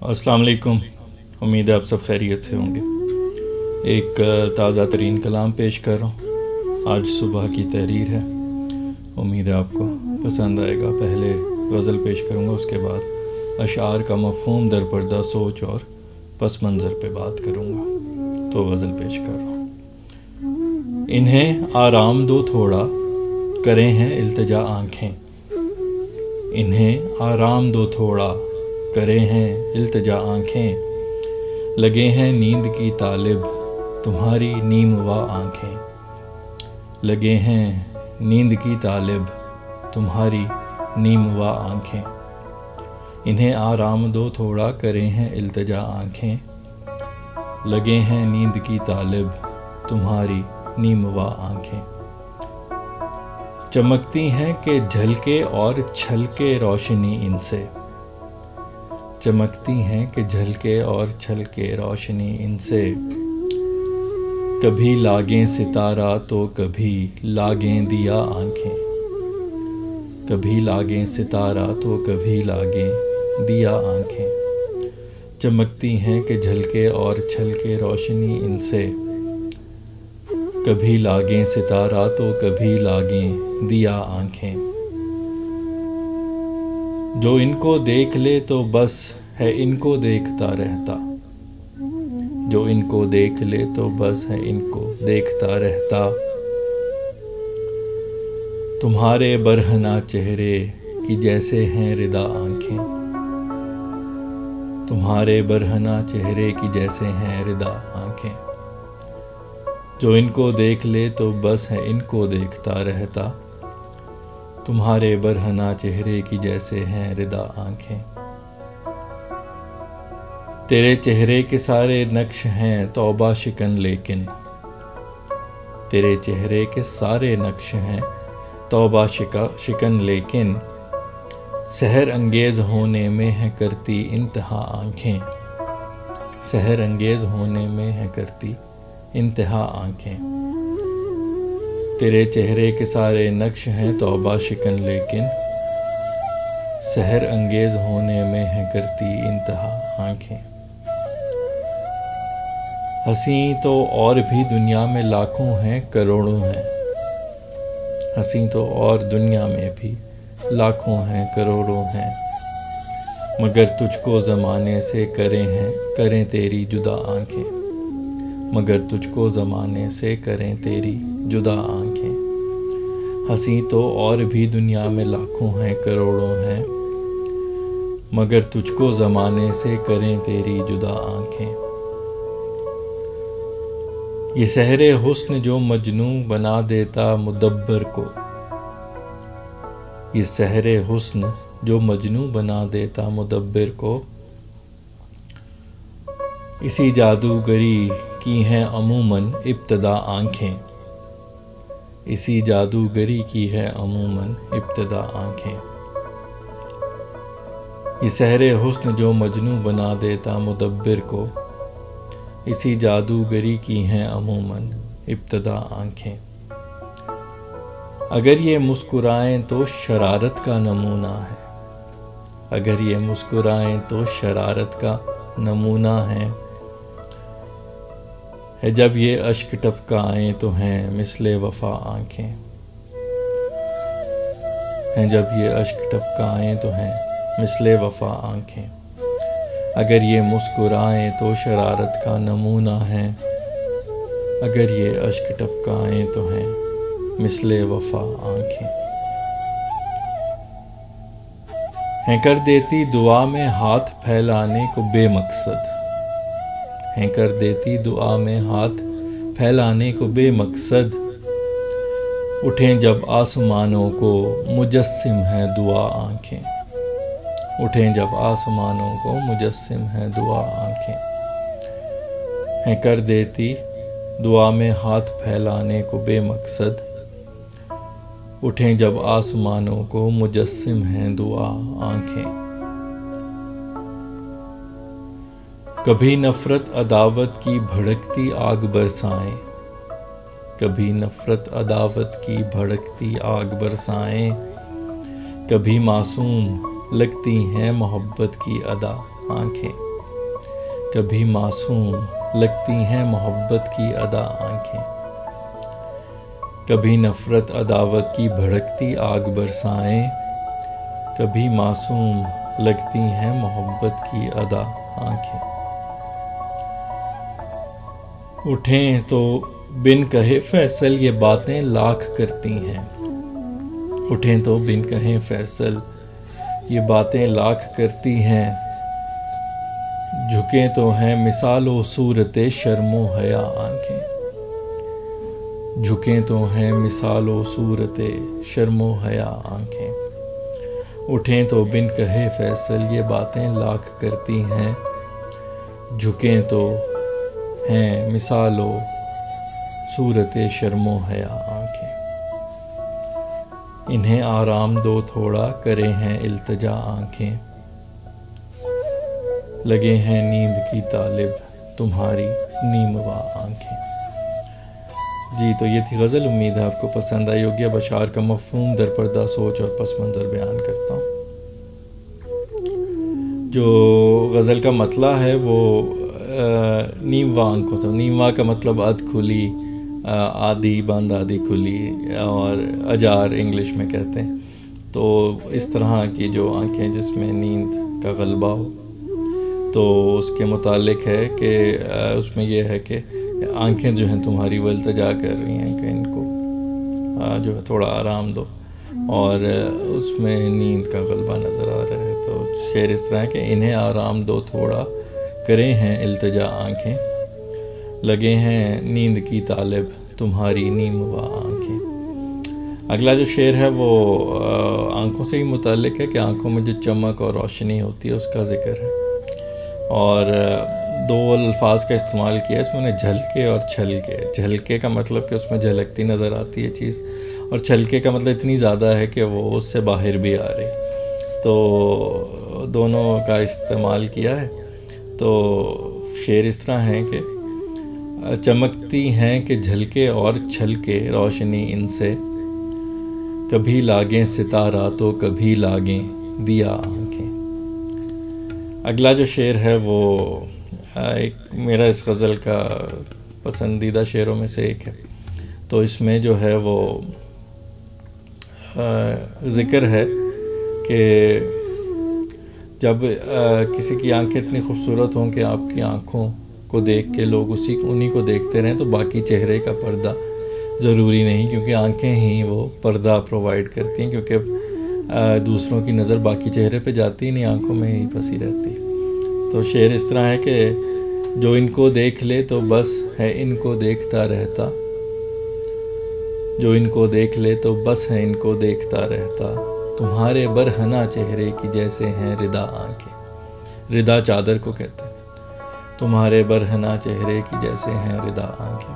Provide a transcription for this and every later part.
السلام علیکم. امید ہے آپ سب خیریت سے ہوں گے. ایک تازہ ترین کلام پیش کر رہا ہوں. آج صبح کی تحریر ہے. امید ہے آپ کو پسند آئے گا. پہلے غزل پیش کروں گا، اس کے بعد اشعار کا مفہوم در پردہ سوچ اور پس منظر پہ بات کروں گا. تو غزل پیش کر رہا ہوں. انہیں آرام دو تھوڑا، کریں ہیں التجا آنکھیں. انہیں آرام دو تھوڑا، کرے ہیں التجا آنکھیں. لگے ہیں نیند کی طالب تمہاری نیم وا آنکھیں. لگے ہیں نیند کی طالب تمہاری نیم وا آنکھیں. انہیں آرام دو تھوڑا، کرے ہیں التجا آنکھیں. لگے ہیں نیند کی طالب تمہاری نیم وا آنکھیں. چمکتی ہیں کہ جھلکے اور چھلکے روشنی ان سے. چمکتی ہیں کہ جھلکے اور چھلکے روشنی ان سے. کبھی لاگیں ستارہ تو کبھی لاگیں دیا آنکھیں. کبھی لاگیں ستارہ تو کبھی لاگیں دیا آنکھیں. چمکتی ہیں کہ جھلکے اور چھلکے روشنی ان سے. کبھی لاگیں ستارہ تو کبھی لاگیں دیا آنکھیں. جو ان کو دیکھ لے تو بس ہے ان کو دیکھتا رہتا. جو ان کو دیکھ لے تو بس ہے ان کو دیکھتا رہتا. تمہارے برہنہ چہرے کی جیسے ہیں ردا آنکھیں. تمہارے برہنہ چہرے کی جیسے ہیں ردا آنکھیں. جو ان کو دیکھ لے تو بس ہے ان کو دیکھتا رہتا. تمہارے برہنہ چہرے کی جیسے ہیں ردا آنکھیں. تیرے چہرے کے سارے نقش ہیں توبہ شکن لیکن. تیرے چہرے کے سارے نقش ہیں توبہ شکن لیکن. سحر انگیز ہونے میں ہے کرتی انتہا آنکھیں. سحر انگیز ہونے میں ہے کرتی انتہا آنکھیں. تیرے چہرے کے سارے نقش ہیں توبہ شکن لیکن. سحر انگیز ہونے میں ہے کرتی انتہا آنکھیں. ہنسی تو اور بھی دنیا میں لاکھوں ہیں کروڑوں ہیں. ہنسی تو اور دنیا میں بھی لاکھوں ہیں کروڑوں ہیں. مگر تجھ کو زمانے سے کریں تیری جدا آنکھیں. مگر تجھ کو زمانے سے کریں تیری جدا آنکھیں. ہنسی تو اور بھی دنیا میں لاکھوں ہیں کروڑوں ہیں. مگر تجھ کو زمانے سے کریں تیری جدا آنکھیں. یہ سحر حسن جو مجنوں بنا دیتا مدبر کو. یہ سحر حسن جو مجنوں بنا دیتا مدبر کو. اسی جادوگری کی ہیں عموماً ابتدا آنکھیں. اسی جادوگری کی ہے عموماً ابتدا آنکھیں. یہ سحر حسن جو مجنوں بنا دیتا مدبر کو. اسی جادوگری کی ہیں عموماً ابتدا آنکھیں. اگر یہ مسکرائیں تو شرارت کا نمونہ ہے. اگر یہ مسکرائیں تو شرارت کا نمونہ ہے. جب یہ اشک ٹپکائیں تو ہیں مثل وفا آنکھیں. جب یہ اشک ٹپکائیں تو ہیں مثل وفا آنکھیں. اگر یہ مسکرائیں تو شرارت کا نمونہ ہے. اگر یہ اشک ٹپکائیں تو ہیں مثل وفا آنکھیں. ہیں کر دیتی دعا میں ہاتھ پھیلانے کو بے مقصد. ہیں کر دیتی دعا میں ہاتھ پھیلانے کو بے مقصد. اٹھیں جب آسمانوں کو مجسم ہے دعا آنکھیں. اٹھیں جب آسمانوں کو مجسم ہے دعا آنکھیں. ہیں کر دیتی دعا میں ہاتھ پھیلانے کو بے مقصد. اٹھیں جب آسمانوں کو مجسم ہیں دعا آنکھیں. کبھی نفرت عداوت کی بھڑکتی آگ برسائیں. کبھی نفرت عداوت کی بھڑکتی آگ برسائیں. کبھی معصوم لگتی ہیں محبت کی ادا آنکھیں. کبھی معصوم لگتی ہیں محبت کی ادا آنکھیں، کبھی نفرت عداوت کی بھڑکتی آگ برسائیں، کبھی معصوم لگتی ہیں محبت کی ادا آنکھیں۔ اٹھیں تو بن کہے فیصل یہ باتیں لاکھ کرتی ہیں، اٹھیں تو بن کہے فیصل یہ باتیں لاکھ کرتی ہیں، جھکیں تو ہیں مثال و صورت شرم و حیا آنکھیں، جھکیں تو ہیں مثال و صورت شرم و حیا آنکھیں۔ اٹھیں تو بن کہے فیصل یہ باتیں لاکھ کرتی ہیں، جھکیں تو ہیں مثال و صورت شرم و حیا آنکھیں۔ انہیں آرام دو تھوڑا کرے ہیں التجا آنکھیں، لگے ہیں نیند کی طالب تمہاری نیموا آنکھیں۔ جی تو یہ تھی غزل، امید ہے آپ کو پسند آئی ہوگی۔ اب اشعار کا مفہوم در پردہ سوچ اور پس منظر بیان کرتا ہوں۔ جو غزل کا مطلع ہے وہ نیموا آنکھوں سے، نیموا کا مطلب اد کھلی، آدھی بند آدھی کھلی، اور اجار انگلش میں کہتے ہیں۔ تو اس طرح کی جو آنکھیں جس میں نیند کا غلبہ ہو، تو اس کے متعلق ہے کہ اس میں یہ ہے کہ آنکھیں جو ہیں تمہاری وہ التجا کر رہی ہیں کہ ان کو جو ہے تھوڑا آرام دو، اور اس میں نیند کا غلبہ نظر آ رہا ہے۔ تو شعر اس طرح ہے کہ انہیں آرام دو تھوڑا کرے ہیں التجا آنکھیں، لگے ہیں نیند کی طالب تمہاری نیموا آنکھیں۔ اگلا جو شعر ہے وہ آنکھوں سے ہی متعلق ہے کہ آنکھوں میں جو چمک اور روشنی ہوتی ہے اس کا ذکر ہے، اور دو الفاظ کا استعمال کیا ہے اس میں نے، جھلکے اور چھلکے۔ جھلکے کا مطلب کہ اس میں جھلکتی نظر آتی ہے چیز، اور چھلکے کا مطلب اتنی زیادہ ہے کہ وہ اس سے باہر بھی آ رہی۔ تو دونوں کا استعمال کیا ہے۔ تو شعر اس طرح ہے کہ چمکتی ہیں کہ جھلکے اور چھلکے روشنی ان سے، کبھی لاگیں ستارہ تو کبھی لاگیں دیا آنکھیں۔ اگلا جو شعر ہے وہ ایک میرا اس غزل کا پسندیدہ شعروں میں سے ایک ہے۔ تو اس میں جو ہے وہ ذکر ہے کہ جب کسی کی آنکھیں اتنی خوبصورت ہوں کہ آپ کی آنکھوں کو دیکھ کے لوگ انہی کو دیکھتے رہیں، تو باقی چہرے کا پردہ ضروری نہیں، کیونکہ آنکھیں ہی وہ پردہ پرووائڈ کرتی ہیں، کیونکہ دوسروں کی نظر باقی چہرے پہ جاتی نہیں، آنکھوں میں ہی پھنسی رہتی۔ تو شعر اس طرح ہے کہ جو ان کو دیکھ لے تو بس ہے ان کو دیکھتا رہتا، جو ان کو دیکھ لے تو بس ہے ان کو دیکھتا رہتا، تمہارے برہنہ چہرے کی جیسے ہیں ردا آنکھیں۔ ردا چادر کو کہتے ہیں۔ تمہارے برہنہ چہرے کی جیسے ہیں ردا آنکھیں،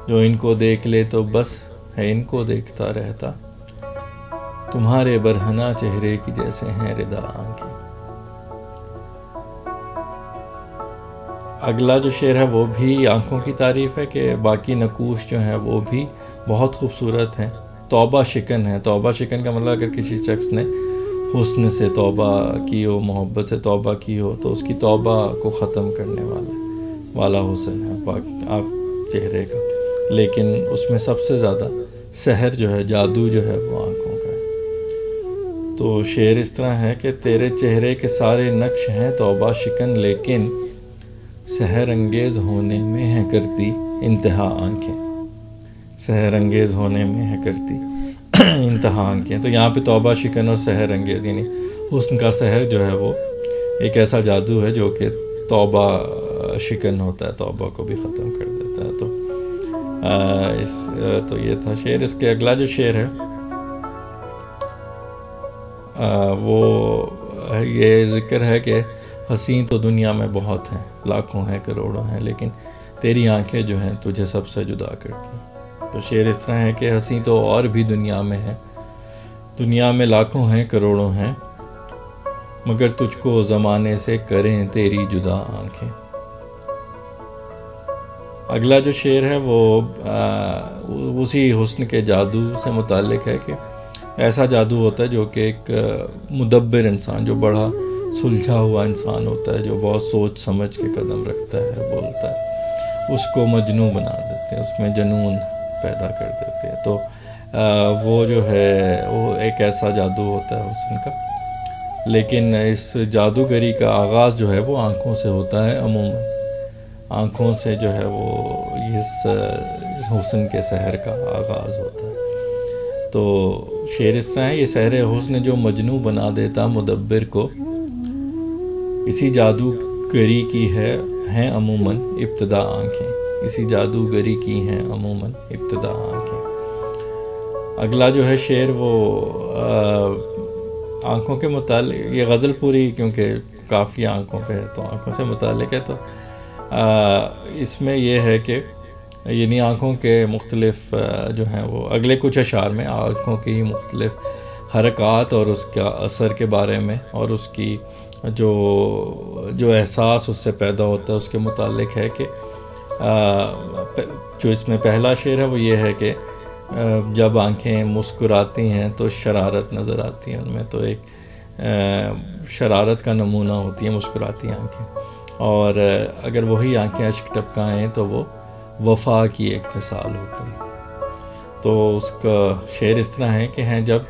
جو ان کو دیکھ لے تو بس ہے ان کو دیکھتا رہتا، تمہارے برہنہ چہرے کی جیسے ہیں ردا آنکھیں۔ اگلا جو شعر ہے وہ بھی آنکھوں کی تعریف ہے کہ باقی نقوش جو ہیں وہ بھی بہت خوبصورت ہیں، توبہ شکن ہے۔ توبہ شکن کا مطلب اگر کسی شخص نے حسن سے توبہ کی ہو، محبت سے توبہ کی ہو، تو اس کی توبہ کو ختم کرنے والا حسن ہے آپ چہرے کا، لیکن اس میں سب سے زیادہ سحر جو ہے، جادو جو ہے وہ آنکھوں کا ہے۔ تو شعر اس طرح ہے کہ تیرے چہرے کے سارے نقش ہیں توبہ شکن، لیکن سحر انگیز ہونے میں ہے کرتی انتہا آنکھیں، سحر انگیز ہونے میں ہے کرتی انتہا آنکھیں۔ تو یہاں پہ توبہ شکن اور سحر انگیز، یعنی حسن کا سحر جو ہے وہ ایک ایسا جادو ہے جو کہ توبہ شکن ہوتا ہے، توبہ کو بھی ختم کر دیتا ہے۔ تو یہ تھا شعر۔ اس کے اگلا جو شعر ہے وہ یہ ذکر ہے کہ حسین تو دنیا میں بہت ہیں، لاکھوں ہیں کروڑوں ہیں، لیکن تیری آنکھیں جو ہیں تجھے سب سے جدا کرتی ہیں۔ تو شعر اس طرح ہے کہ حسین تو اور بھی دنیا میں ہے، دنیا میں لاکھوں ہیں کروڑوں ہیں، مگر تجھ کو زمانے سے کریں تیری جدا آنکھیں۔ اگلا جو شعر ہے وہ اسی حسن کے جادو سے متعلق ہے کہ ایسا جادو ہوتا ہے جو کہ ایک مدبر انسان جو بڑا سلجھا ہوا انسان ہوتا ہے جو بہت سوچ سمجھ کے قدم رکھتا ہے، بولتا ہے، اس کو مجنون بنا دیتے ہیں، اس میں جنون پیدا کر دیتے ہیں۔ تو وہ جو ہے وہ ایک ایسا جادو ہوتا ہے حسن کا، لیکن اس جادوگری کا آغاز جو ہے وہ آنکھوں سے ہوتا ہے، عموماً آنکھوں سے جو ہے وہ اس حسن کے سحر کا آغاز ہوتا ہے۔ تو شعر اس طرح ہے، یہ سحر حسن جو مجنوں بنا دیتا مدبر کو، اسی جادوگری کی ہیں عموماً ابتدا آنکھیں، اسی جادوگری کی ہیں عموماً ابتدا آنکھیں۔ اگلا جو ہے شعر وہ آنکھوں کے متعلق، یہ غزل پوری کیونکہ کافی آنکھوں پہ ہے تو آنکھوں سے متعلق ہے، تو اس میں یہ ہے کہ یعنی آنکھوں کے مختلف جو ہیں وہ اگلے کچھ اشعار میں آنکھوں کی مختلف حرکات اور اس کا اثر کے بارے میں اور اس کی جو احساس اس سے پیدا ہوتا ہے اس کے متعلق ہے کہ جو اس میں پہلا شعر ہے وہ یہ ہے کہ جب آنکھیں مسکراتی ہیں تو شرارت نظر آتی ہے، ان میں تو ایک شرارت کا نمونہ ہوتی ہے مسکراتی آنکھیں، اور اگر وہی آنکھیں اشک ٹپکائیں تو وہ وفا کی ایک مثال ہوتی ہے۔ تو اس کا شعر اس طرح ہے کہ ہیں جب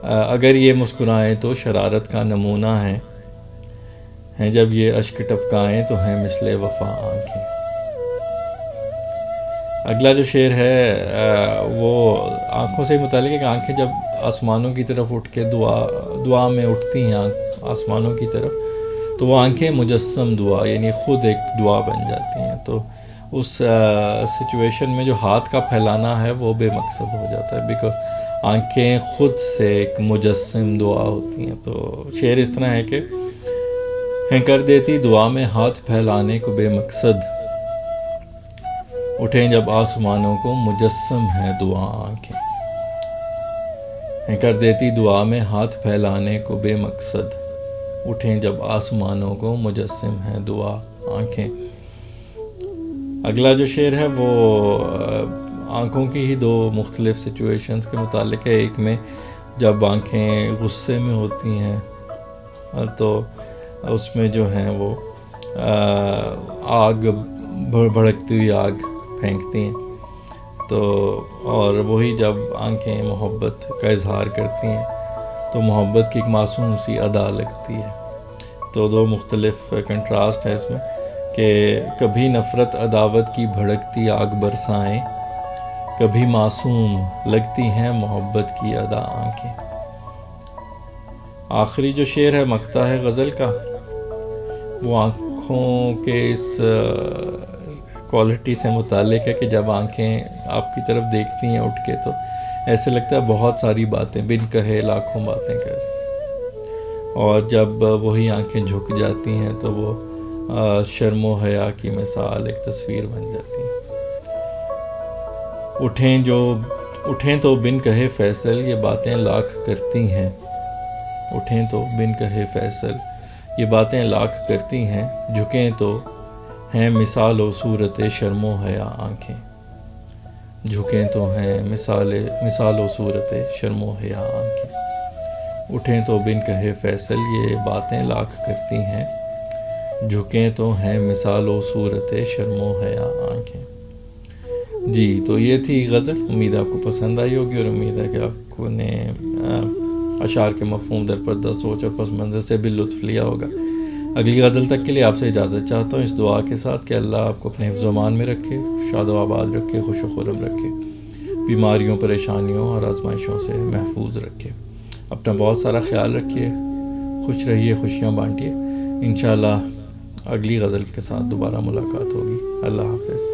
اگر یہ مسکرائیں تو شرارت کا نمونہ ہیں جب یہ اشک ٹپکائیں تو ہیں مثل وفا آنکھیں۔ اگلا جو شعر ہے وہ آنکھوں سے متعلق ہے کہ آنکھیں جب آسمانوں کی طرف اٹھ کے دعا میں اٹھتی ہیں آسمانوں کی طرف، تو وہ آنکھیں مجسم دعا یعنی خود ایک دعا بن جاتی ہیں۔ تو اس سچویشن میں جو ہاتھ کا پھیلانا ہے وہ بے مقصد ہو جاتا ہے، بیکاز آنکھیں خود سے ایک مجسم دعا ہوتی ہیں۔ تو شعر اس طرح ہے کہ ہیں کر دیتی دعا میں ہاتھ پھیلانے کو بے مقصد، اٹھیں جب آسمانوں کو مجسم ہے دعا آنکھیں۔ ہیں کر دیتی دعا میں ہاتھ پھیلانے کو بے مقصد، اٹھیں جب آسمانوں کو مجسم ہے دعا آنکھیں۔ اگلا جو شعر ہے وہ آنکھوں کی ہی دو مختلف سچویشنز کے متعلق ہے۔ ایک میں جب آنکھیں غصے میں ہوتی ہیں تو اس میں جو ہیں وہ آگ بھڑکتی ہوئی آگ پھینکتی ہیں، تو اور وہی جب آنکھیں محبت کا اظہار کرتی ہیں تو محبت کی ایک معصوم سی ادا لگتی ہے۔ تو دو مختلف کنٹراسٹ ہے اس میں کہ کبھی نفرت عداوت کی بھڑکتی آگ برسائیں، کبھی معصوم لگتی ہیں محبت کی ادا آنکھیں۔ آخری جو شعر ہے مقطع ہے غزل کا، وہ آنکھوں کے اس کوالٹی سے متعلق ہے کہ جب آنکھیں آپ کی طرف دیکھتی ہیں اٹھ کے تو ایسے لگتا ہے بہت ساری باتیں بن کہے لاکھوں باتیں کر رہی، اور جب وہی آنکھیں جھک جاتی ہیں تو وہ شرم و حیا کی مثال ایک تصویر بن جاتی ہیں۔ اٹھیں تو بن کہے فیصل یہ باتیں لاکھ کرتی ہیں، اٹھیں تو بن کہے فیصل یہ باتیں لاکھ کرتی ہیں، جھکیں تو ہیں مثال و صورت شرم و حیا آنکھیں، جھکیں تو ہیں مثال و صورت شرم و حیا آنکھیں۔ اٹھیں تو بن کہے فیصل یہ باتیں لاکھ کرتی ہیں، جھکیں تو ہیں مثال و صورت شرم و حیا آنکھیں۔ جی تو یہ تھی غزل، امید آپ کو پسند آئی ہوگی، اور امید ہے کہ آپ کو نے اشعار کے مفہوم در پردہ سوچ اور پس منظر سے بھی لطف لیا ہوگا۔ اگلی غزل تک کے لیے آپ سے اجازت چاہتا ہوں اس دعا کے ساتھ کہ اللہ آپ کو اپنے حفظ و امان میں رکھے، شاد و آباد رکھے، خوش و خرم رکھے، بیماریوں پریشانیوں اور آزمائشوں سے محفوظ رکھے۔ اپنا بہت سارا خیال رکھیے، خوش رہیے، خوشیاں بانٹیے۔ انشاءاللہ اگلی غزل کے ساتھ دوبارہ ملاقات ہوگی۔ اللہ حافظ۔